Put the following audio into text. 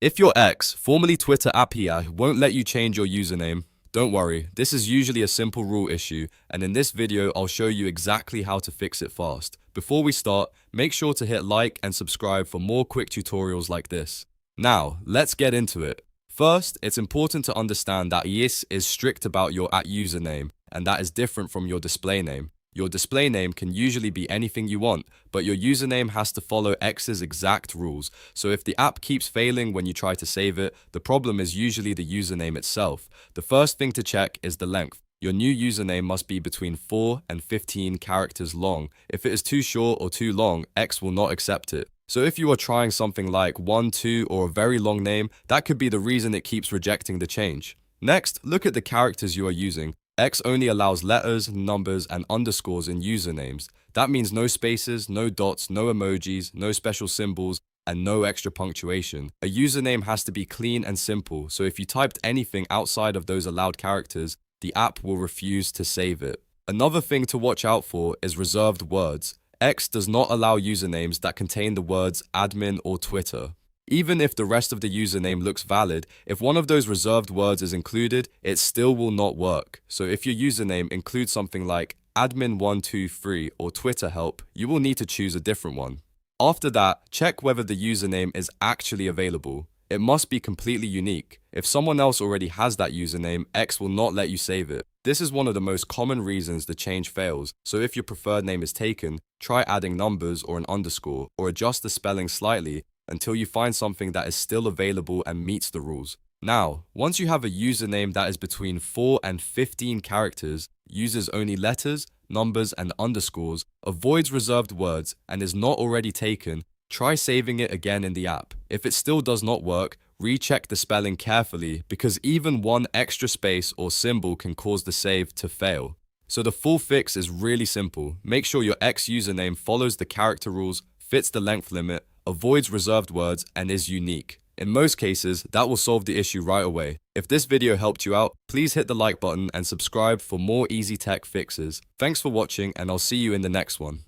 If your ex, formerly Twitter Appia, won't let you change your username, don't worry, this is usually a simple rule issue, and in this video I'll show you exactly how to fix it fast. Before we start, make sure to hit like and subscribe for more quick tutorials like this. Now, let's get into it. First, it's important to understand that iOS is strict about your @username, and that is different from your display name. Your display name can usually be anything you want, but your username has to follow X's exact rules. So if the app keeps failing when you try to save it, the problem is usually the username itself. The first thing to check is the length. Your new username must be between 4 and 15 characters long. If it is too short or too long, X will not accept it. So if you are trying something like 1, 2, or a very long name, that could be the reason it keeps rejecting the change. Next, look at the characters you are using. X only allows letters, numbers, and underscores in usernames. That means no spaces, no dots, no emojis, no special symbols, and no extra punctuation. A username has to be clean and simple, so if you typed anything outside of those allowed characters, the app will refuse to save it. Another thing to watch out for is reserved words. X does not allow usernames that contain the words admin or Twitter. Even if the rest of the username looks valid, if one of those reserved words is included, it still will not work. So if your username includes something like admin123 or Twitter help, you will need to choose a different one. After that, check whether the username is actually available. It must be completely unique. If someone else already has that username, X will not let you save it. This is one of the most common reasons the change fails, so if your preferred name is taken, try adding numbers or an underscore, or adjust the spelling slightly until you find something that is still available and meets the rules. Now, once you have a username that is between 4 and 15 characters, uses only letters, numbers, and underscores, avoids reserved words, and is not already taken, try saving it again in the app. If it still does not work, recheck the spelling carefully because even one extra space or symbol can cause the save to fail. So the full fix is really simple. Make sure your X username follows the character rules, fits the length limit, avoids reserved words, and is unique. In most cases, that will solve the issue right away. If this video helped you out, please hit the like button and subscribe for more easy tech fixes. Thanks for watching, and I'll see you in the next one.